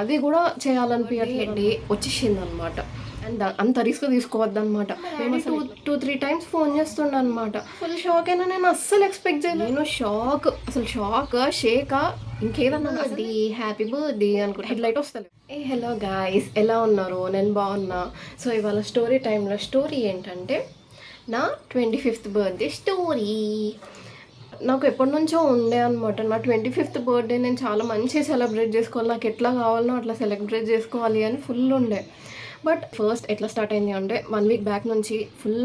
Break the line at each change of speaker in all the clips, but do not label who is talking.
అది కూడా చేయాలనిపించట్లేదు. డే వచ్చేసింది అనమాట. అండ్ అంత రిస్క్ తీసుకోవద్దనమాట. మేము అసలు 2-3 టైమ్స్ ఫోన్ చేస్తుండే అనమాట. ఫుల్ షాక్ అయినా, నేను అస్సలు ఎక్స్పెక్ట్ చేయలేదు. నేను అసలు షేకా ఇంకేదన్నా అది హ్యాపీ బర్త్డే అనుకుంటా హెడ్ లైట్ వస్తలేదు. హలో గాయ్స్, ఎలా ఉన్నారు? నేను బాగున్నా. సో ఇవాళ స్టోరీ టైంలో స్టోరీ ఏంటంటే నా 25th బర్త్డే స్టోరీ. నాకు ఎప్పటి నుంచో ఉండే అనమాట. నా 25th బర్త్డే నేను చాలా మంచిగా సెలబ్రేట్ చేసుకోవాలి, నాకు ఎట్లా కావాలనో అట్లా సెలబ్రేట్ చేసుకోవాలి అని ఫుల్ ఉండే. బట్ ఫస్ట్ ఎట్లా స్టార్ట్ అయింది అంటే 1 వీక్ బ్యాక్ నుంచి ఫుల్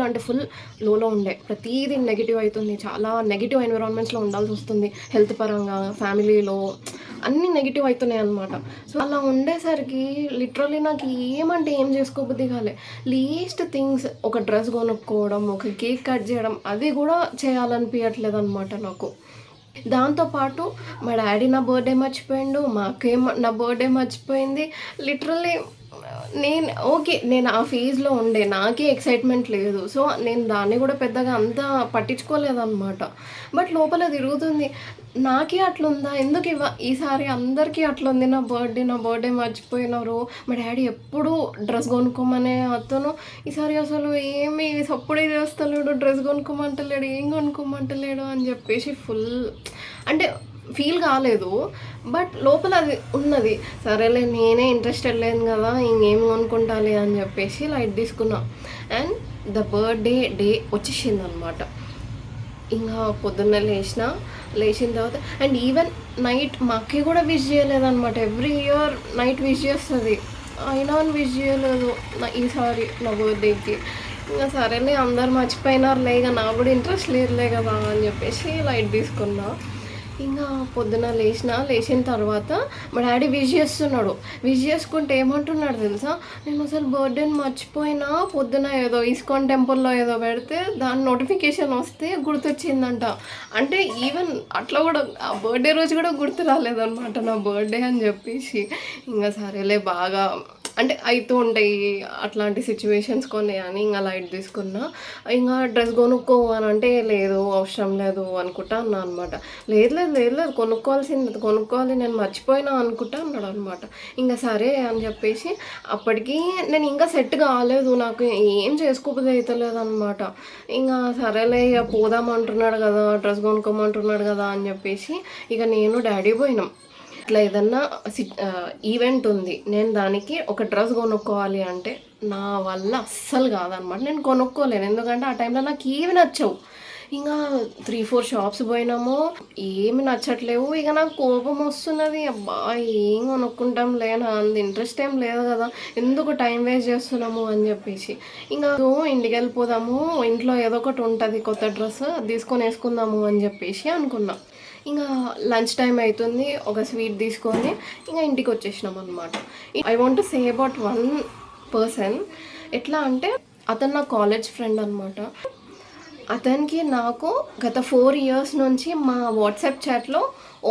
లోలో ఉండే. ప్రతిదీ నెగిటివ్ అవుతుంది, చాలా నెగిటివ్ ఎన్విరాన్మెంట్స్లో ఉండాల్సి వస్తుంది. హెల్త్ పరంగా, ఫ్యామిలీలో అన్నీ నెగిటివ్ అవుతున్నాయి అనమాట. సో అలా ఉండేసరికి లిటరలీ నాకు ఏమంటే ఏం చేసుకోబుద్ధి కాలే. లీస్ట్ థింగ్స్, ఒక డ్రెస్ కొనుక్కోవడం, ఒక కేక్ కట్ చేయడం, అది కూడా చేయాలనిపించట్లేదు అనమాట నాకు. దాంతోపాటు మా డాడీ నా బర్త్డే మర్చిపోయిండు, మా అక్క నా బర్త్డే మర్చిపోయింది. లిటరల్లీ నేను ఆ ఫేజ్లో ఉండే, నాకే ఎక్సైట్మెంట్ లేదు. సో నేను దాన్ని కూడా పెద్దగా అంతా పట్టించుకోలేదన్నమాట. బట్ లోపల తిరుగుతుంది, నాకే అట్లుందా, ఎందుకు ఈసారి అందరికీ అట్లుంది. నా బర్త్డే మర్చిపోయినారు. మా డాడీ ఎప్పుడు డ్రెస్ కొనుక్కోమనే అతను ఈసారి అసలు ఏమి సప్పుడే చేస్తలేడు, డ్రెస్ కొనుక్కోమంటలేడు, ఏం కొనుక్కోమంటలేడు అని చెప్పేసి ఫుల్ అంటే ఫీల్ కాలేదు. బట్ లోపల అది ఉన్నది. సరేలే, నేనే ఇంట్రెస్టెడ్ లేను కదా, ఇంకేం కొనుక్కుంటాలి అని చెప్పేసి లైట్ తీసుకున్నా. అండ్ ద బర్త్డే డే వచ్చేసింది అనమాట. ఇంకా పొద్దున్న లేచిన తర్వాత అండ్ ఈవెన్ నైట్ మా అక్కకి కూడా విష్ చేయలేదన్నమాట. ఎవ్రీ ఇయర్ నైట్ విష్ చేస్తుంది, అయినా విష్ చేయలేదు ఈసారి నా బర్త్డేకి. ఇంకా సరేలే, అందరు మర్చిపోయినారులే, ఇక నాకు కూడా ఇంట్రెస్ట్ లేదులే కదా అని చెప్పేసి లైట్ తీసుకున్నా. ఇంకా పొద్దున లేచిన తర్వాత మా డాడీ విష్ చేస్తున్నాడు. విష్ చేసుకుంటే ఏమంటున్నాడు తెలుసా, నేను అసలు బర్త్డేని మర్చిపోయినా, పొద్దున ఏదో ఇస్కాన్ టెంపుల్లో ఏదో పెడితే దాని నోటిఫికేషన్ వస్తే గుర్తొచ్చిందంట. అంటే ఈవెన్ అట్లా కూడా ఆ బర్త్డే రోజు కూడా గుర్తు రాలేదన్నమాట నా బర్త్డే అని చెప్పేసి. ఇంకా సరేలే, బాగా అంటే అవుతూ ఉంటాయి అట్లాంటి సిచ్యువేషన్స్ కొన్ని అని ఇంకా లైట్ తీసుకున్నా. ఇంకా డ్రెస్ కొనుక్కో అని అంటే లేదు, అవసరం లేదు అనుకుంటా అన్నా అనమాట. లేదు కొనుక్కోవాలి, నేను మర్చిపోయినా అనుకుంటా అన్నాడు అనమాట. ఇంకా సరే అని చెప్పేసి అప్పటికి నేను ఇంకా సెట్ కాలేదు, నాకు ఏం చేసుకోబోదు అవుతలేదు అనమాట. ఇంకా సరేలే, ఇక పోదామంటున్నాడు కదా, డ్రెస్ కొనుక్కోమంటున్నాడు కదా అని చెప్పేసి ఇక నేను డాడీ పోయినాం. ఇట్లా ఏదన్నా ఈవెంట్ ఉంది, నేను దానికి ఒక డ్రెస్ కొనుక్కోవాలి అంటే నా వల్ల అస్సలు కాదనమాట. నేను కొనుక్కోలేను, ఎందుకంటే ఆ టైంలో నాకు ఏమి నచ్చవు. ఇంకా 3-4 షాప్స్ పోయినాము, ఏమి నచ్చట్లేవు. ఇక నాకు కోపం వస్తున్నది, అబ్బా ఏం కొనుక్కుంటాం లేనా, అంత ఇంట్రెస్ట్ ఏం లేదు కదా, ఎందుకు టైం వేస్ట్ చేస్తున్నాము అని చెప్పేసి ఇంకా ఇంటికి వెళ్ళిపోదాము, ఇంట్లో ఏదో ఒకటి ఉంటుంది కొత్త డ్రెస్, అది తీసుకొని వేసుకుందాము అని చెప్పేసి అనుకున్నా. ఇంకా లంచ్ టైం అవుతుంది, ఒక స్వీట్ తీసుకొని ఇంకా ఇంటికి వచ్చేసినాం అనమాట. I want to say about one person. ఎట్లా అంటే అతను నా కాలేజ్ ఫ్రెండ్ అనమాట. అతనికి నాకు గత 4 years నుంచి మా వాట్సాప్ చాట్లో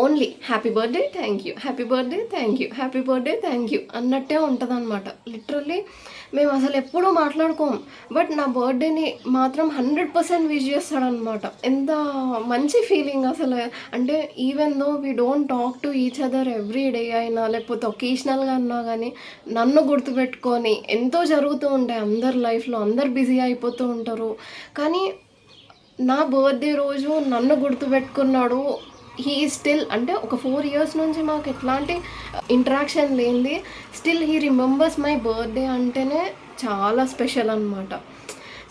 only happy birthday thank you, happy birthday thank you, happy birthday thank you అన్నట్టే ఉంటుంది అనమాట. లిటరల్లీ మేము అసలు ఎప్పుడూ మాట్లాడుకోం, బట్ నా బర్త్డేని మాత్రం 100% విష్ చేస్తాడనమాట. ఎంత మంచి ఫీలింగ్ అసలు. అంటే even though we don't talk to each other every day అయినా, లేకపోతే ఒకేషనల్గా అన్నా కానీ నన్ను గుర్తుపెట్టుకొని, ఎంతో జరుగుతూ ఉంటాయి అందరి లైఫ్లో, అందరు బిజీ అయిపోతూ ఉంటారు, కానీ నా బర్త్డే రోజు నన్ను గుర్తుపెట్టుకున్నాడు. హీ స్టిల్, అంటే ఒక 4 years నుంచి మాకు ఎట్లాంటి ఇంటరాక్షన్ లేనిది still he remembers my birthday అంటేనే చాలా స్పెషల్ అనమాట.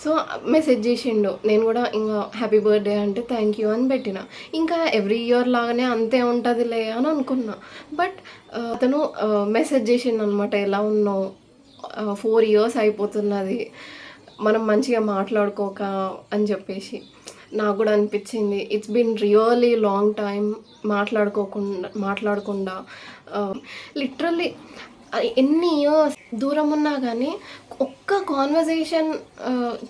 సో మెసేజ్ చేసిండు, నేను కూడా ఇంకా హ్యాపీ బర్త్డే అంటే థ్యాంక్ యూ అని పెట్టిన. ఇంకా ఎవ్రీ ఇయర్ లాగానే అంతే ఉంటుందిలే అని అనుకున్నా. బట్ అతను మెసేజ్ చేసిండు అనమాట, ఎలా ఉన్నావు, 4 years అయిపోతున్నది, మనం మంచిగా మాట్లాడుకోక అని చెప్పేసి. నాకు కూడా అనిపించింది, it's been really long time మాట్లాడకుండా లిటరల్లీ ఎన్ని ఇయర్స్ దూరం ఉన్నా కానీ ఒక్క కాన్వర్జేషన్,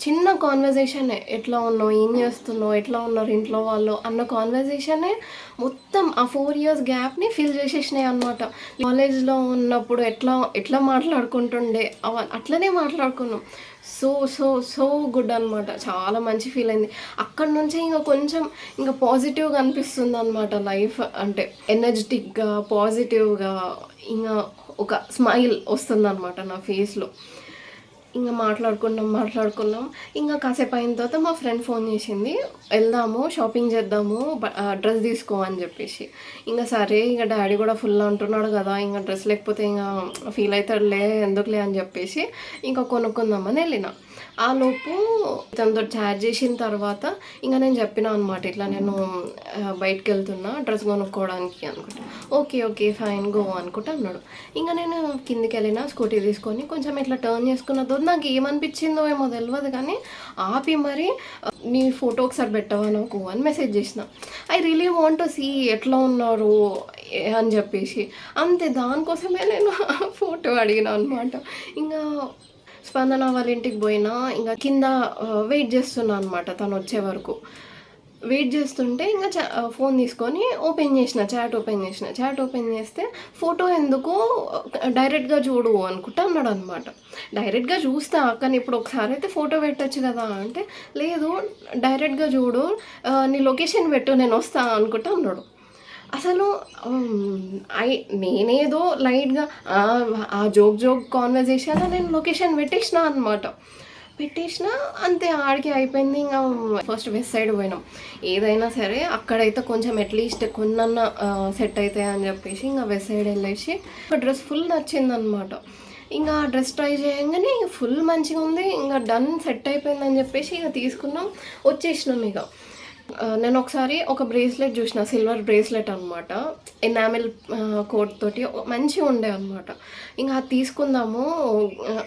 చిన్న కాన్వర్జేషనే, ఎట్లా ఉన్నావు, ఏం చేస్తున్నావు, ఎట్లా ఉన్నారు ఇంట్లో వాళ్ళు అన్న కాన్వర్జేషనే మొత్తం ఆ 4 years గ్యాప్ని ఫిల్ చేసేసినాయి అనమాట. కాలేజ్లో ఉన్నప్పుడు ఎట్లా మాట్లాడుకుంటుండే అట్లనే మాట్లాడుకున్నాం. సో సో సో గుడ్ అనమాట, చాలా మంచి ఫీల్ అయింది. అక్కడి నుంచి ఇంకా పాజిటివ్గా అనిపిస్తుంది అనమాట లైఫ్. అంటే ఎనర్జెటిక్గా, పాజిటివ్గా, ఇంకా ఒక స్మైల్ వస్తుందన్నమాట నా ఫేస్లో. ఇంకా మాట్లాడుకున్నాం. ఇంకా కాసేపు అయిన తర్వాత మా ఫ్రెండ్ ఫోన్ చేసింది, వెళ్దాము షాపింగ్ చేద్దాము డ్రెస్ తీసుకో అని చెప్పేసి. ఇంకా సరే, ఇంకా డాడీ కూడా ఫుల్ అంటున్నాడు కదా, ఇంకా డ్రెస్ లేకపోతే ఇంకా ఫీల్ అవుతాడులే ఎందుకులే అని చెప్పేసి ఇంకా కొనుక్కుందామని వెళ్ళిన. ఆ లోపు తనతో చాట్ చేసిన తర్వాత ఇంకా నేను చెప్పిన అనమాట, ఇట్లా నేను బయటకు వెళ్తున్నా డ్రెస్ కొనుక్కోవడానికి అనుకుంటా. ఓకే ఫైన్ గో అనుకుంటా అన్నాడు. ఇంకా నేను కిందికి వెళ్ళిన స్కూటీ తీసుకొని కొంచెం ఇట్లా టర్న్ చేసుకున్నదో నాకు ఏమనిపించిందో ఏమో తెలియదు కానీ ఆపి మరి నీ ఫోటో ఒకసారి పెట్టవా నాకు అని మెసేజ్ చేసిన. I really want to see ఎట్లా ఉన్నారు అని చెప్పేసి. అంతే, దానికోసమే నేను ఫోటో అడిగిన అనమాట. ఇంకా స్పందన వాళ్ళ ఇంటికి పోయినా ఇంకా కింద వెయిట్ చేస్తున్నా అనమాట తను వచ్చే వరకు. వెయిట్ చేస్తుంటే ఇంకా ఫోన్ తీసుకొని చాట్ ఓపెన్ చేస్తే ఫోటో ఎందుకు డైరెక్ట్గా చూడు అనుకుంటా అన్నాడు అనమాట. డైరెక్ట్గా చూస్తా కానీ ఇప్పుడు ఒకసారి అయితే ఫోటో పెట్టచ్చు కదా అంటే, లేదు డైరెక్ట్గా చూడు, నీ లొకేషన్ పెట్టు నేను వస్తా అనుకుంటా అన్నాడు. అసలు నేనేదో లైట్గా ఆ జోక్ కాన్వర్జేషన్లో నేను లొకేషన్ పెట్టేసిన అంతే, ఆడికి అయిపోయింది. ఇంకా ఫస్ట్ వెస్ట్ సైడ్ పోయినాం. ఏదైనా సరే అక్కడైతే కొంచెం అట్లీస్ట్ కొన్నన్నా సెట్ అవుతాయి అని చెప్పేసి ఇంకా వెస్ట్ సైడ్ వెళ్ళేసి డ్రెస్ ఫుల్ నచ్చిందనమాట. ఇంకా డ్రెస్ ట్రై చేయగానే ఫుల్ మంచిగా ఉంది, ఇంకా డన్ సెట్ అయిపోయిందని చెప్పేసి ఇక తీసుకున్నాం, వచ్చేసినాం. ఇక నేను ఒకసారి ఒక బ్రేస్లెట్ చూసిన, సిల్వర్ బ్రేస్లెట్ అనమాట, ఎనామిల్ కోట్ తోటి మంచిగా ఉండే అనమాట. ఇంకా అది తీసుకుందాము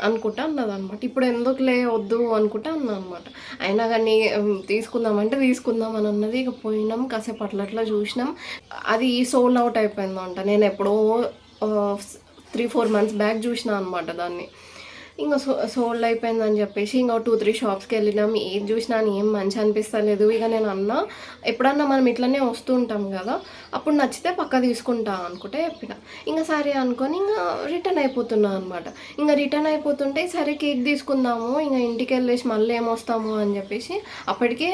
అనుకుంటా అన్నదనమాట. ఇప్పుడు ఎందుకులే వద్దు అనుకుంటా అన్నా అనమాట. అయినా కానీ తీసుకుందాం అని అన్నది. ఇక పోయినాం, కాసేపు అట్లా చూసినాం, అది సోల్డ్ అవుట్ అయిపోయిందంట. నేను ఎప్పుడో 3-4 months బ్యాక్ చూసిన అనమాట దాన్ని. ఇంకా సోల్డ్ అయిపోయిందని చెప్పేసి ఇంకా 2-3 షాప్స్కి వెళ్ళినాం. ఏది చూసినా ఏం మంచి అనిపిస్తలేదు. ఇక నేను అన్నా, ఎప్పుడన్నా మనం ఇట్లనే వస్తూ ఉంటాం కదా, అప్పుడు నచ్చితే పక్క తీసుకుంటా అనుకుంటే చెప్పిన. ఇంకా సరే అనుకొని ఇంకా రిటర్న్ అయిపోతున్నా అనమాట. ఇంకా రిటర్న్ అయిపోతుంటే సరే కేక్ తీసుకుందాము, ఇంకా ఇంటికి వెళ్ళేసి మళ్ళీ ఏమొస్తాము అని చెప్పేసి అప్పటికే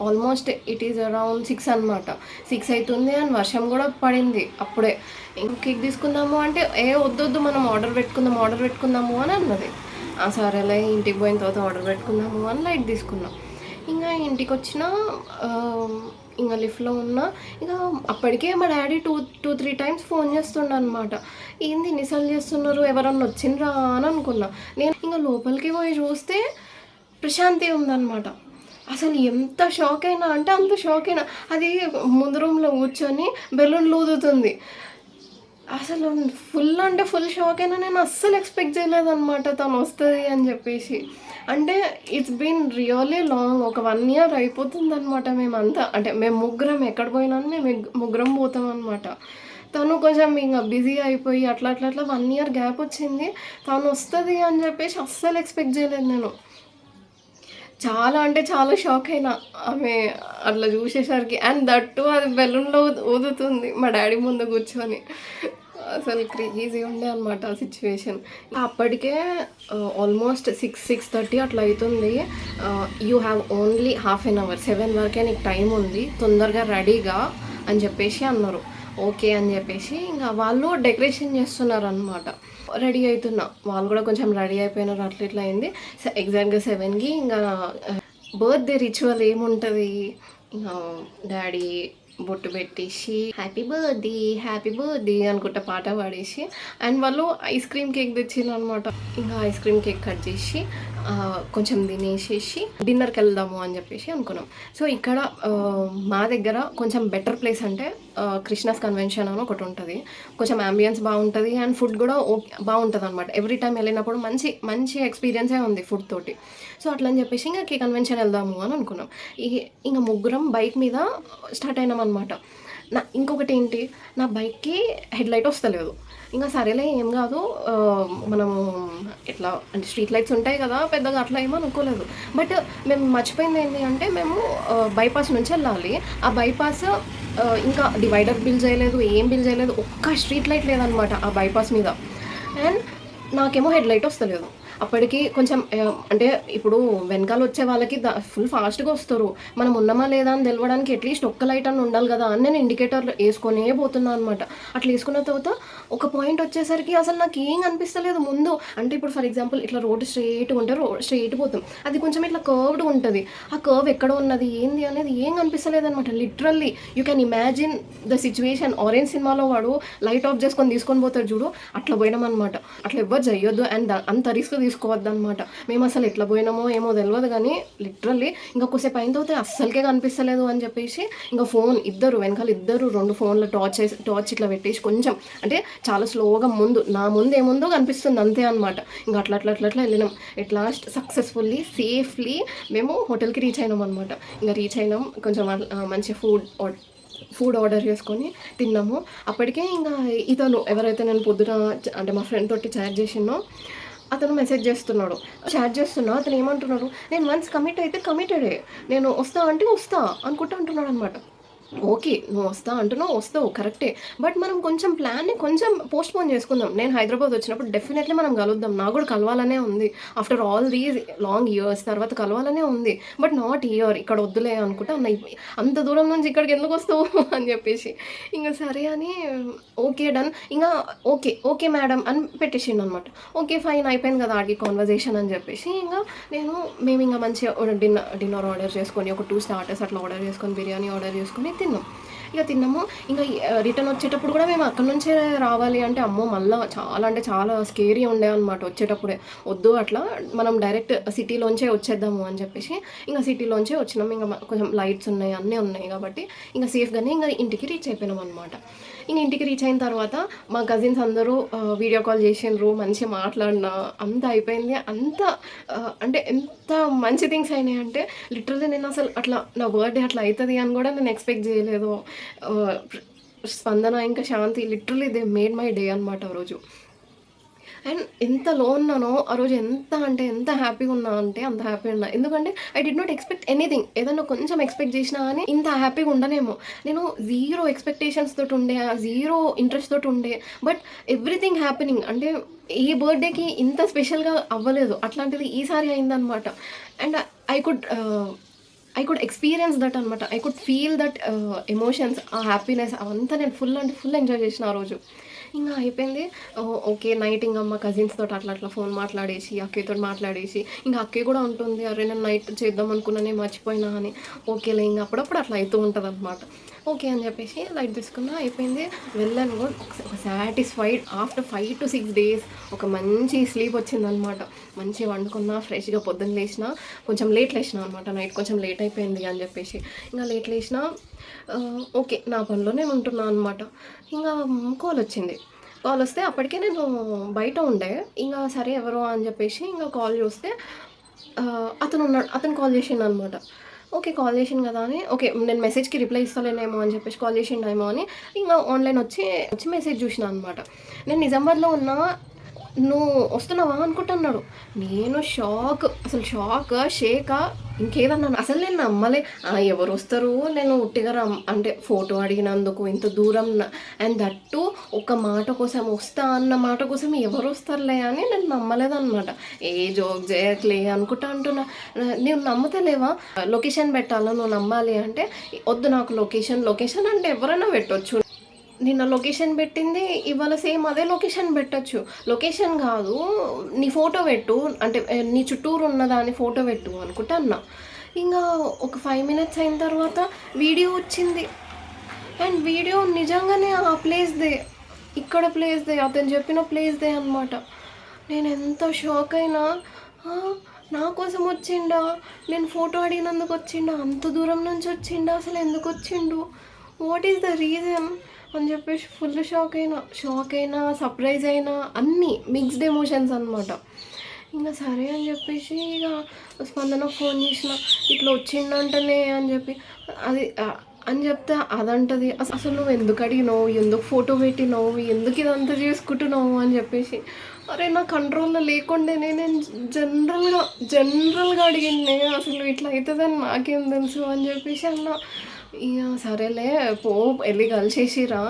ఆల్మోస్ట్ ఇట్ ఈజ్ అరౌండ్ 6 అనమాట. 6 అవుతుంది అని వర్షం కూడా పడింది అప్పుడే. ఇంక కేక్ తీసుకుందాము అంటే వద్దు మనం ఆర్డర్ పెట్టుకుందాము అని అన్నది. సరేలే ఇంటికి పోయిన తర్వాత ఆర్డర్ పెట్టుకుందాము అని లైట్ తీసుకున్నాం. ఇంకా ఇంటికి వచ్చిన ఇంకా లిఫ్ట్లో ఉన్నా. ఇంకా అప్పటికే మా డాడీ 2-3 times ఫోన్ చేస్తుండ అనమాట. ఏంది ఇన్నిసార్లు చేస్తున్నారు, ఎవరన్నా వచ్చిండ్రా అని అనుకున్నా. నేను ఇంకా లోపలికి పోయి చూస్తే ప్రశాంతి ఉందన్నమాట. అసలు ఎంత షాక్ అయినా అంటే అంత షాక్ అయినా. అది ముందు రూమ్లో కూర్చొని బెలూన్లు ఊదుతుంది. అసలు ఫుల్ షాక్ అయినా. నేను అస్సలు ఎక్స్పెక్ట్ చేయలేదన్నమాట తను వస్తుంది అని చెప్పేసి. అంటే ఇట్స్ బీన్ రియల్లీ లాంగ్, ఒక 1 year అయిపోతుంది అనమాట. మేమంతా అంటే మేము ముగ్గురం ఎక్కడ పోయినా మేము ముగ్గురం పోతాం అనమాట. తను కొంచెం ఇంకా బిజీ అయిపోయి అట్లా 1 year గ్యాప్ వచ్చింది. తను వస్తుంది అని చెప్పేసి అస్సలు ఎక్స్పెక్ట్ చేయలేదు నేను. చాలా అంటే చాలా షాక్ అయినా ఆమె అట్లా చూసేసరికి. అండ్ దట్టు అది బెలూన్లో ఊదుతుంది మా డాడీ ముందు కూర్చొని. అసలు క్రేజీ ఉండే అనమాట ఆ సిచ్యువేషన్. అప్పటికే ఆల్మోస్ట్ 6-6:30 అట్లా అవుతుంది. You have only ½ an hour, 7 వరకే నీకు టైం ఉంది, తొందరగా రెడీగా అని చెప్పేసి అన్నారు. ఓకే అని చెప్పేసి ఇంకా వాళ్ళు డెకరేషన్ చేస్తున్నారు అనమాట. రెడీ అవుతున్నా, వాళ్ళు కూడా కొంచెం రెడీ అయిపోయినారు. అట్లా అయింది. ఎగ్జాక్ట్గా 7కి ఇంకా బర్త్డే రిచువల్ ఏముంటుంది, ఇంకా డాడీ బొట్టు పెట్టేసి హ్యాపీ బర్త్డే అనుకుంటా పాట పాడేసి, అండ్ వాళ్ళు ఐస్ క్రీమ్ కేక్ తెచ్చిండ్రు అనమాట. ఇంకా ఐస్ క్రీమ్ కేక్ కట్ చేసి కొంచెం తినేసేసి డిన్నర్కి వెళ్దాము అని చెప్పేసి అనుకున్నాం. సో ఇక్కడ మా దగ్గర కొంచెం బెటర్ ప్లేస్ అంటే కృష్ణాస్ కన్వెన్షన్ అని ఒకటి ఉంటుంది. కొంచెం అంబియన్స్ బాగుంటుంది అండ్ ఫుడ్ కూడా బాగుంటుంది అనమాట. ఎవ్రీ టైం వెళ్ళినప్పుడు మంచి ఎక్స్పీరియన్సే ఉంది ఫుడ్ తోటి. సో అట్లా అని చెప్పేసి ఇంకా కన్వెన్షన్ వెళ్దాము అని అనుకున్నాం. ఇంకా ముగ్గురం బైక్ మీద స్టార్ట్ అయినాం అనమాట. ఇంకొకటి ఏంటి, నా బైక్కి హెడ్ లైట్ వస్తలేదు. ఇంకా సరేలే ఏం కాదు, మనము ఎట్లా అంటే స్ట్రీట్ లైట్స్ ఉంటాయి కదా, పెద్దగా అట్లా ఏమో అనుకోలేదు. బట్ మేము మర్చిపోయింది ఏంటి అంటే, మేము బైపాస్ నుంచి వెళ్ళాలి. ఆ బైపాస్ ఇంకా డివైడర్ బిల్ చేయలేదు, ఒక్క స్ట్రీట్ లైట్ లేదనమాట ఆ బైపాస్ మీద. అండ్ నాకేమో హెడ్ లైట్ వస్తలేదు. అప్పటికి కొంచెం అంటే ఇప్పుడు వెనకాల వచ్చే వాళ్ళకి ఫుల్ ఫాస్ట్గా వస్తారు, మనం ఉన్నామా లేదా అని తెలవడానికి అట్లీస్ట్ ఒక్క లైట్ అని ఉండాలి కదా అని నేను ఇండికేటర్ వేసుకొనే పోతున్నాను అనమాట. అట్లా వేసుకున్న తర్వాత ఒక పాయింట్ వచ్చేసరికి అసలు నాకు ఏం అనిపిస్తలేదు ముందు. అంటే ఇప్పుడు ఫర్ ఎగ్జాంపుల్ ఇట్లా రోడ్డు స్ట్రైట్గా ఉంటే స్ట్రైట్ పోతాం, అది కొంచెం ఇట్లా కర్వ్డ్ ఉంటుంది. ఆ కర్వ్ ఎక్కడ ఉన్నది ఏంది అనేది ఏం కనిపిస్తలేదు అనమాట. Literally you can imagine the situation. Orange సినిమాలో వాడు లైట్ ఆఫ్ చేసుకొని తీసుకొని పోతాడు చూడు, అట్లా పోయినాం అనమాట. అట్లా ఎవ్వరు చేయొద్దు అండ్ అంత రిస్క్ తీసుకోవద్దు అనమాట. మేము అసలు ఎట్లా పోయినామో ఏమో తెలియదు కానీ లిటరల్లీ ఇంకా కొద్దిసేపు అయిన తర్వాత అస్సలకే కనిపిస్తలేదు అని చెప్పేసి ఇంకా ఫోన్ వెనకాల ఇద్దరు 2 ఫోన్లు టార్చ్ ఇట్లా పెట్టేసి కొంచెం అంటే చాలా స్లోగా నా ముందు ఏముందో కనిపిస్తుంది అంతే అనమాట. ఇంకా అట్లా వెళ్ళినాం. ఎట్ లాస్ట్ సక్సెస్ఫుల్లీ సేఫ్లీ మేము హోటల్కి రీచ్ అయినాం అనమాట. ఇంకా రీచ్ అయినాం, కొంచెం మంచి ఫుడ్ ఆర్డర్ చేసుకొని తిన్నాము. అప్పటికే ఇంకా ఇతను ఎవరైతే నేను పొద్దున అంటే మా ఫ్రెండ్ తోటి చాట్ చేసినో అతను మెసేజ్ చేస్తున్నాడు, చాట్ చేస్తున్నా. అతను ఏమంటున్నాడు, నేను వన్స్ కమిట్ అయితే కమిటెడే, నేను వస్తా అంటే వస్తా అనుకుంటా అంటున్నాడు అనమాట. ఓకే, నువ్వు వస్తా అంటున్నావు, వస్తావు కరెక్టే, బట్ మనం కొంచెం ప్లాన్ని కొంచెం పోస్ట్పోన్ చేసుకుందాం. నేను హైదరాబాద్ వచ్చినప్పుడు డెఫినెట్లీ మనం కలుద్దాం, నాకు కూడా కలవాలనే ఉంది. After all these long years తర్వాత కలవాలనే ఉంది, బట్ నాట్ ఇయర్ ఇక్కడ వద్దులే అనుకుంటా అన్న. అంత దూరం నుంచి ఇక్కడికి ఎందుకు వస్తావు అని చెప్పేసి ఇంకా సరే అని ఓకే డన్, ఇంకా ఓకే మేడం అని పెట్టేసిండు అనమాట. ఓకే ఫైన్ అయిపోయింది కదా ఆడికి కాన్వర్జేషన్ అని చెప్పేసి ఇంకా మేము ఇంకా మంచిగా డిన్నర్ ఆర్డర్ చేసుకొని ఒక 2 స్టార్టర్స్ అట్లా ఆర్డర్ చేసుకొని బిర్యానీ ఆర్డర్ చేసుకొని తిన్నాము. ఇంకా రిటర్న్ వచ్చేటప్పుడు కూడా మేము అక్కడ నుంచే రావాలి అంటే అమ్మో మళ్ళీ చాలా స్కేరీ ఉండే అనమాట. వచ్చేటప్పుడే వద్దు అట్లా మనం డైరెక్ట్ సిటీలోంచే వచ్చేద్దాము అని చెప్పేసి ఇంకా సిటీలోంచే వచ్చినాం. ఇంకా కొంచెం లైట్స్ ఉన్నాయి, అన్నీ ఉన్నాయి కాబట్టి ఇంకా సేఫ్గానే ఇంకా ఇంటికి రీచ్ అయిపోయినాం అనమాట. ఇంక ఇంటికి రీచ్ అయిన తర్వాత మా కజిన్స్ అందరూ వీడియో కాల్ చేసిండ్రు, మంచిగా మాట్లాడినా అంత అయిపోయింది. అంటే ఎంత మంచి థింగ్స్ అయినాయి అంటే లిటరల్లీ నేను అసలు అట్లా నా బర్త్డే అట్లా అవుతుంది అని కూడా నేను ఎక్స్పెక్ట్ చేయలేదు. స్పందన ఇంకా Shanti literally they made my day అనమాట ఆ రోజు. అండ్ ఎంత లో ఉన్నానో ఆ రోజు ఎంత హ్యాపీగా ఉన్నా అంటే అంత హ్యాపీగా ఉన్నా. ఎందుకంటే I did not expect anything. ఏదన్నా కొంచెం ఎక్స్పెక్ట్ చేసినా కానీ ఇంత హ్యాపీగా ఉండనేమో. నేను 0 ఎక్స్పెక్టేషన్స్ తోటి ఉండే, 0 ఇంట్రెస్ట్ తోటి ఉండే, బట్ ఎవ్రీథింగ్ హ్యాపెనింగ్. అంటే ఈ బర్త్డేకి ఇంత స్పెషల్గా అవ్వలేదు, అట్లాంటిది ఈసారి అయిందనమాట. And I could experience that అనమాట. I could feel that emotions, ఆ హ్యాపీనెస్ అవంతా నేను ఫుల్ ఎంజాయ్ చేసిన ఆ రోజు. ఇంకా అయిపోయింది. ఓకే నైట్ ఇంకా మా కజిన్స్ తోటి అట్లా ఫోన్ మాట్లాడేసి అక్కయ్యతో మాట్లాడేసి ఇంకా అక్కయ్య కూడా ఉంటుంది, అరే నేను నైట్ చేద్దాం అనుకున్నానే మర్చిపోయినా అని. ఓకేలే ఇంకా అప్పుడప్పుడు అట్లా అవుతూ ఉంటుంది అనమాట. ఓకే అని చెప్పేసి లైట్ తీసుకున్నా, అయిపోయింది. వెళ్ళాను కూడా ఒక సాటిస్ఫైడ్. ఆఫ్టర్ 5 to 6 days ఒక మంచి స్లీప్ వచ్చిందనమాట. మంచిగా వండుకున్నా, ఫ్రెష్గా పొద్దున్న లేచిన, కొంచెం లేట్ లేచిన అనమాట. నైట్ కొంచెం లేట్ అయిపోయింది అని చెప్పేసి ఇంకా లేట్ లేచిన. ఓకే నా పనిలో నేను ఉంటున్నాను అనమాట. ఇంకా కాల్ వస్తే అప్పటికే నేను బయట ఉండే. ఇంకా సరే ఎవరో అని చెప్పేసి ఇంకా కాల్ చూస్తే అతను కాల్ చేసిండు అనమాట. ఓకే కాల్ చేసిండు కదా అని ఓకే నేను మెసేజ్కి రిప్లై ఇస్తలేనేమో అని చెప్పేసి కాల్ చేసిండేమో అని ఇంకా ఆన్లైన్ వచ్చి మెసేజ్ చూసిన అనమాట. నేను నిజామాబాద్లో ఉన్నా, నువ్వు వస్తున్నావా అనుకుంటున్నాడు. నేను షేకా ఇంకేదన్నాను. అసలు నేను నమ్మలే. ఎవరు వస్తారు, నేను ఉట్టిగా అంటే ఫోటో అడిగినందుకు ఇంత దూరం, అండ్ దట్టు ఒక మాట కోసం, వస్తా అన్న మాట కోసం ఎవరు వస్తారులే అని నేను నమ్మలేదన్నమాట. ఏ జోక్ చేయట్లే అనుకుంటా అంటున్నా. నువ్వు నమ్ముతలేవా, లొకేషన్ పెట్టాలా, నువ్వు నమ్మాలి అంటే వద్దు నాకు లొకేషన్ అంటే ఎవరైనా పెట్టొచ్చు. నిన్న లొకేషన్ పెట్టింది ఇవాళ సేమ్ అదే లొకేషన్ పెట్టచ్చు. లొకేషన్ కాదు నీ ఫోటో పెట్టు, అంటే నీ చుట్టూరు ఉన్నదాన్ని ఫోటో పెట్టు అనుకుంటా అన్నా. ఇంకా ఒక 5 minutes అయిన తర్వాత వీడియో వచ్చింది. అండ్ వీడియో నిజంగానే ఆ ప్లేస్దే, ఇక్కడ ప్లేస్దే, అతను చెప్పిన ప్లేస్దే అనమాట. నేను ఎంత షాక్ అయినా, నా కోసం వచ్చిండా, నేను ఫోటో అడిగినందుకు వచ్చిండా, అంత దూరం నుంచి వచ్చిండా, అసలు ఎందుకు వచ్చిండు, వాట్ ఈస్ ద రీజన్ అని చెప్పేసి ఫుల్ షాక్ అయినా సర్ప్రైజ్ అయినా, అన్నీ మిక్స్డ్ ఎమోషన్స్ అనమాట. ఇంకా సరే అని చెప్పేసి ఇక స్పందన ఫోన్ చేసిన, ఇట్లా వచ్చిండంటనే అని చెప్పి అని చెప్తే అదంటది, అసలు నువ్వు ఎందుకు అడిగినావు, ఎందుకు ఫోటో పెట్టినావు, ఎందుకు ఇదంతా చేసుకుంటున్నావు అని చెప్పేసి. అరే నా కంట్రోల్లో లేకుండానే నేను జనరల్గా అడిగిండే, అసలు ఇట్లా అవుతుందని నాకేం తెలుసు అని చెప్పేసి అన్న. ఇక సరేలే పో వెళ్ళి కలిసేసిరా,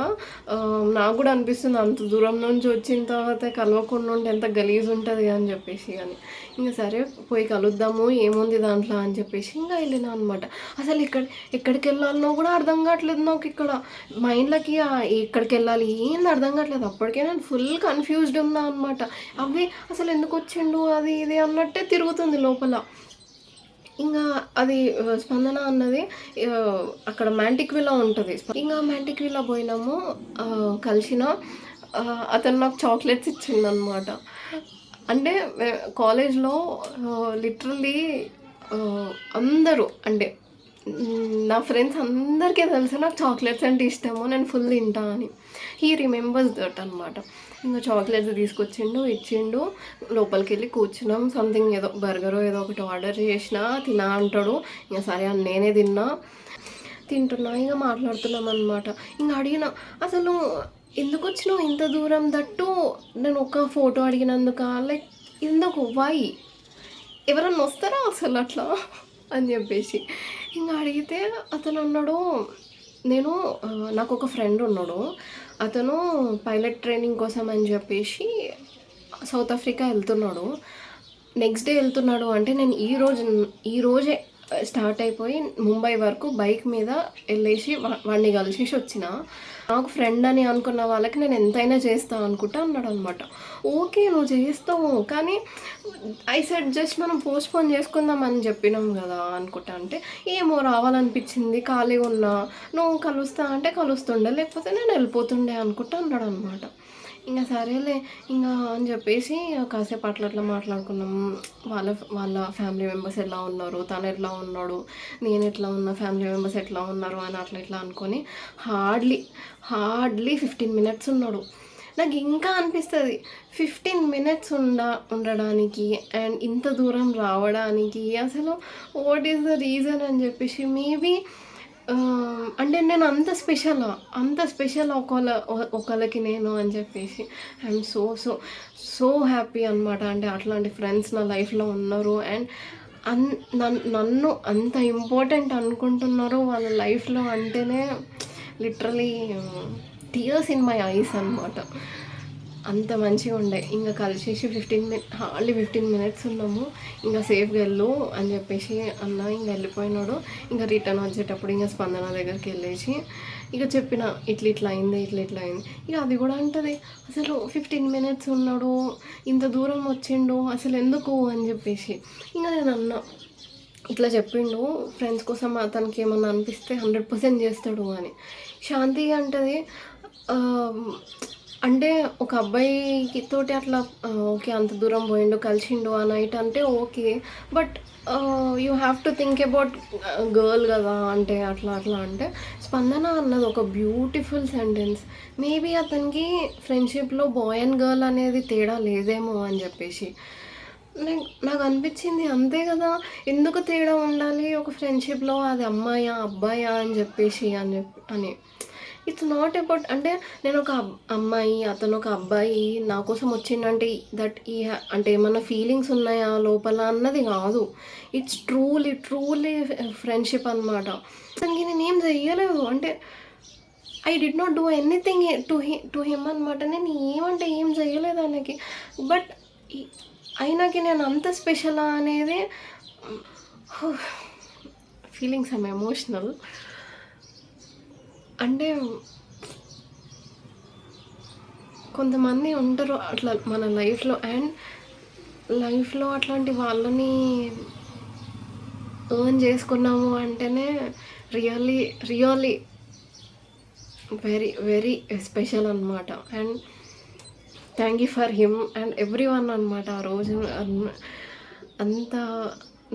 నాకు కూడా అనిపిస్తుంది అంత దూరం నుంచి వచ్చిన తర్వాత కలవకుండా ఉంటే ఎంత గలీజ్ ఉంటుంది అని చెప్పేసి. కానీ ఇంకా సరే పోయి కలుద్దాము ఏముంది దాంట్లో అని చెప్పేసి ఇంకా వెళ్ళినా అనమాట. అసలు ఎక్కడికి వెళ్ళాలనో కూడా అర్థం కావట్లేదు నాకు. ఇక్కడ మైండ్లకి ఎక్కడికి వెళ్ళాలి ఏంది అర్థం కావట్లేదు. అప్పటికే నేను ఫుల్ కన్ఫ్యూజ్డ్ ఉన్నా అనమాట. అవి అసలు ఎందుకు వచ్చిండు అది ఇది అన్నట్టే తిరుగుతుంది లోపల. ఇంకా అది స్పందన అన్నది అక్కడ మ్యాంటిక్ విల్లా ఉంటుంది. ఇంకా మ్యాంటిక్ విల్లా పోయినాము, కలిసిన అతను నాకు చాక్లెట్స్ ఇచ్చిందనమాట. అంటే కాలేజ్లో లిటరల్లీ అందరూ అంటే నా ఫ్రెండ్స్ అందరికీ తెలుసు నాకు చాక్లెట్స్ అంటే ఇష్టము, నేను ఫుల్ తింటా అని. హీ రిమెంబర్స్ దట్ అనమాట. ఇంకా చాక్లెట్స్ తీసుకొచ్చిండు, ఇచ్చిండు. లోపలికి వెళ్ళి కూర్చున్నాం. సంథింగ్ ఏదో బర్గర్ ఏదో ఒకటి ఆర్డర్ చేసినా తినా అంటాడు. ఇంకా సరే అని నేనే తింటున్నా. ఇంకా మాట్లాడుతున్నాం అనమాట. ఇంకా అడిగిన అసలు ఎందుకు వచ్చినావు ఇంత దూరం, దట్టు నేను ఒక ఫోటో అడిగినందుక, లైక్ ఎందుకు, వై, ఎవరన్నా వస్తారా అసలు అట్లా అని చెప్పేసి ఇంకా అడిగితే అతను అన్నాడు, నాకు ఒక ఫ్రెండ్ ఉన్నాడు, అతను పైలట్ ట్రైనింగ్ కోసం అని చెప్పేసి సౌత్ ఆఫ్రికా వెళ్తున్నాడు. నెక్స్ట్ డే వెళ్తున్నాడు అంటే నేను ఈరోజే స్టార్ట్ అయిపోయి ముంబై వరకు బైక్ మీద వెళ్ళేసి వాడిని కలిసేసి వచ్చిన. నాకు ఫ్రెండ్ అని అనుకున్న వాళ్ళకి నేను ఎంతైనా చేస్తాను అనుకుంటా అన్నాడు అనమాట. ఓకే నువ్వు చేస్తావు, కానీ ఐ సెడ్ జస్ట్ మనం పోస్ట్పోన్ చేసుకుందాం అని చెప్పినాం కదా అనుకుంటా. అంటే ఏమో రావాలనిపించింది, ఖాళీగా ఉన్నా, నువ్వు కలుస్తా అంటే కలుస్తుండే, లేకపోతే నేను వెళ్ళిపోతుండే అనుకుంటా అన్నాడు అనమాట. ఇంకా సరేలే ఇంకా అని చెప్పేసి కాసేపు అట్లా మాట్లాడుకున్నాం. వాళ్ళ ఫ్యామిలీ మెంబర్స్ ఎలా ఉన్నారు, తను ఎట్లా ఉన్నాడు, నేను ఎట్లా ఉన్నా, ఫ్యామిలీ మెంబర్స్ ఎట్లా ఉన్నారు అని అట్లా అనుకొని హార్డ్లీ 15 minutes ఉన్నాడు. నాకు ఇంకా అనిపిస్తుంది 15 minutes ఉండడానికి అండ్ ఇంత దూరం రావడానికి అసలు వాట్ ఈస్ ద రీజన్ అని చెప్పేసి. మేబీ అంటే నేను అంత స్పెషల్ ఒకళ్ళకి నేను అని చెప్పేసి ఐఎమ్ సో హ్యాపీ అనమాట. అంటే అట్లాంటి ఫ్రెండ్స్ నా లైఫ్లో ఉన్నారు అండ్ నన్ను అంత ఇంపార్టెంట్ అనుకుంటున్నారు వాళ్ళ లైఫ్లో అంటేనే literally tears in my eyes అనమాట. అంత మంచిగా ఉండే. ఇంకా కలిసేసి హార్డ్లీ 15 minutes ఉన్నాము. ఇంకా సేఫ్గా వెళ్ళు అని చెప్పేసి అన్న ఇంకా వెళ్ళిపోయినాడు. ఇంకా రిటర్న్ వచ్చేటప్పుడు ఇంకా స్పందన దగ్గరికి వెళ్ళేసి ఇక చెప్పిన ఇట్లా అయింది. ఇక అది కూడా అంటది అసలు 15 minutes ఉన్నాడు, ఇంత దూరం వచ్చిండు, అసలు ఎందుకు అని చెప్పేసి. ఇంకా నేను అన్నా ఇట్లా చెప్పిండు ఫ్రెండ్స్ కోసం, అతనికి ఏమన్నా అనిపిస్తే 100% చేస్తాడు అని. శాంతి అంటది అంటే ఒక అబ్బాయికి తోటి అట్లా ఓకే అంత దూరం పోయిండు కలిసిండు ఆ నైట్ అంటే okay, but you have to think about girl కదా. అంటే అట్లా అంటే స్పందన అన్నది ఒక బ్యూటిఫుల్ సెంటెన్స్. మేబీ అతనికి ఫ్రెండ్షిప్లో బాయ్ అండ్ గర్ల్ అనేది తేడా లేదేమో అని చెప్పేసి నాకు అనిపించింది. అంతే కదా, ఎందుకు తేడా ఉండాలి ఒక ఫ్రెండ్షిప్లో, అది అమ్మాయా అబ్బాయా అని చెప్పేసి అని ఇట్స్ నాట్ అబౌట్. అంటే నేను ఒక అమ్మాయి, అతను ఒక అబ్బాయి నా కోసం వచ్చిందంటే దట్ అంటే ఏమన్నా ఫీలింగ్స్ ఉన్నాయా లోపల అన్నది కాదు. ఇట్స్ ట్రూలీ ఫ్రెండ్షిప్ అనమాట. అతనికి నేను ఏం చెయ్యలేదు, అంటే I did not do anything to him అనమాట. నేను ఏమంటే ఏం చెయ్యలేదు ఆయనకి, బట్ అయినాకి నేను అంత స్పెషలా అనేది ఫీలింగ్స్ ఐమ్ ఎమోషనల్. అంటే కొంతమంది ఉంటారు అట్లా మన లైఫ్లో, అండ్ లైఫ్లో అట్లాంటి వాళ్ళని ఎర్న్ చేసుకున్నాము అంటేనే రియల్లీ వెరీ స్పెషల్ అనమాట. And thank you for him and every one అనమాట. ఆ రోజు అంత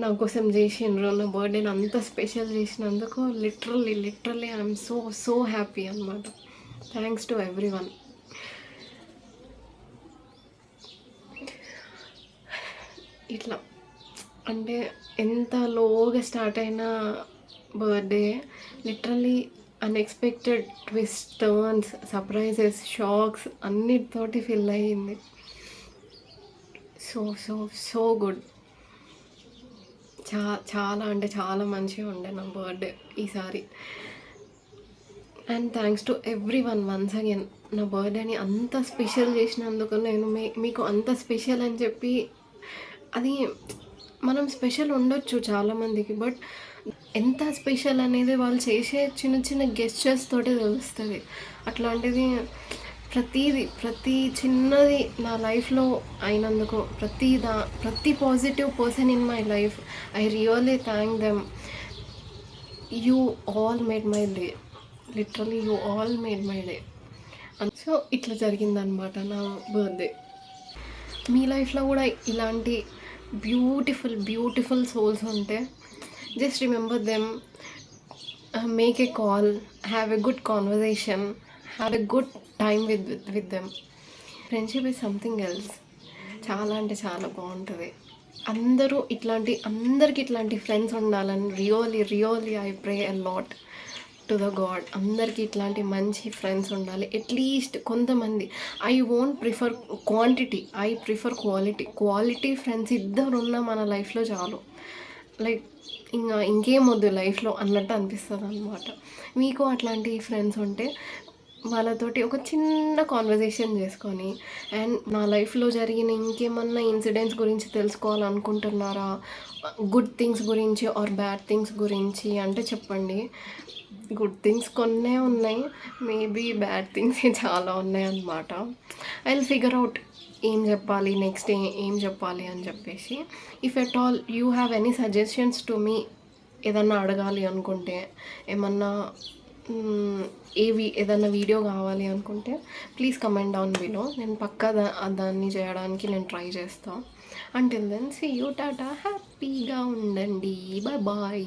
నా కోసం చేసిండ్రు, నా బర్త్డేని అంత స్పెషల్ చేసినందుకు లిటరల్లీ ఐఎమ్ సో హ్యాపీ అనమాట. Thanks to everyone. ఇట్లా అంటే ఎంత లోగా స్టార్ట్ అయిన birthday literally unexpected twist, turns, surprises, shocks అన్నిటితోటి ఫిల్ అయ్యింది. So good. చాలా అంటే చాలా మంచిగా ఉండే నా బర్త్డే ఈసారి. And thanks to everyone once again నా బర్త్డేని అంత స్పెషల్ చేసినందుకు. నేను మీకు అంత స్పెషల్ అని చెప్పి అది మనం స్పెషల్ ఉండొచ్చు చాలామందికి, బట్ ఎంత స్పెషల్ అనేది వాళ్ళు చేసే చిన్న చిన్న గెస్చర్స్ తోటే తెలుస్తుంది. అట్లాంటిది ప్రతి చిన్నది నా లైఫ్లో అయినందుకు, ప్రతి positive person in my life, I really thank them. You all made my day, literally you all made my day. So ఇట్లా జరిగిందనమాట నా బర్త్డే. మీ లైఫ్లో కూడా ఇలాంటి బ్యూటిఫుల్ సోల్స్ ఉంటే just remember them, make a call, have a good conversation, have a good time with them. Friendship is something else. చాలా అంటే చాలా బాగుంటుంది. అందరికీ ఇట్లాంటి ఫ్రెండ్స్ ఉండాలని really I pray a lot to the God. అందరికీ ఇట్లాంటి మంచి ఫ్రెండ్స్ ఉండాలి. అట్లీస్ట్ కొంతమంది. I won't prefer quantity, I prefer quality friends ఇద్దరున్న మన లైఫ్లో చాలు. లైక్ ఇంకేం వద్దు లైఫ్లో అన్నట్టు అనిపిస్తుంది అనమాట. మీకు అట్లాంటి ఫ్రెండ్స్ ఉంటే వాళ్ళతోటి ఒక చిన్న కాన్వర్జేషన్ చేసుకొని, అండ్ నా లైఫ్లో జరిగిన ఇంకేమన్నా ఇన్సిడెంట్స్ గురించి తెలుసుకోవాలనుకుంటున్నారా, గుడ్ థింగ్స్ గురించి ఆర్ బ్యాడ్ థింగ్స్ గురించి అంటే చెప్పండి. గుడ్ థింగ్స్ కొన్నే ఉన్నాయి, మేబీ బ్యాడ్ థింగ్స్ చాలా ఉన్నాయి అన్నమాట. ఐ విల్ ఫిగర్ అవుట్ ఏం చెప్పాలి నెక్స్ట్, ఏం చెప్పాలి అని చెప్పేసి. If at all you have any suggestions to me, ఏదన్నా అడగాలి అనుకుంటే, ఏమన్నా ఏదన్నా వీడియో కావాలి అనుకుంటే ప్లీజ్ కమెంట్ డౌన్ బిలో. నేను పక్కా దాన్ని చేయడానికి నేను ట్రై చేస్తాను. Until then see you, tata, హ్యాపీగా ఉండండి, బాయ్.